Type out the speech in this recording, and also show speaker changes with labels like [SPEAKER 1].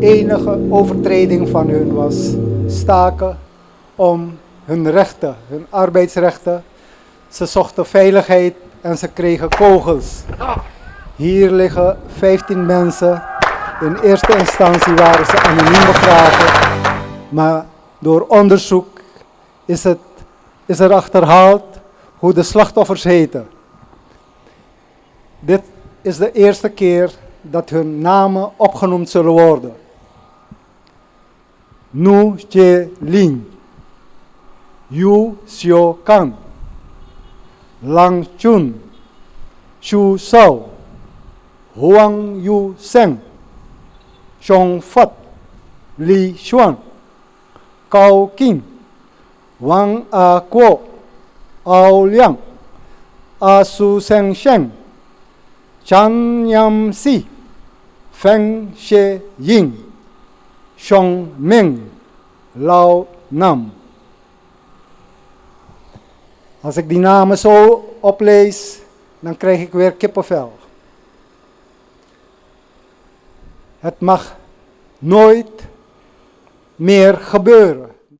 [SPEAKER 1] Enige overtreding van hun was staken om hun rechten, hun arbeidsrechten. Ze zochten veiligheid en ze kregen kogels. Hier liggen 15 mensen. In eerste instantie waren ze anoniem begraven, maar door onderzoek is er achterhaald hoe de slachtoffers heten. Dit is de eerste keer dat hun namen opgenoemd zullen worden. Nu Je Lin, Yu Xiao Kan, Lang Chun, Xu Sao, Huang Yu Seng, Chong Fat, Li Xuan, Cao King, Wang A Kuo, Ao Liang, A Su Seng Sheng, Chan Yam Si, Feng Xie Ying, Xiong Ming, Lao Nam. Als ik die namen zo oplees, dan krijg ik weer kippenvel. Het mag nooit meer gebeuren.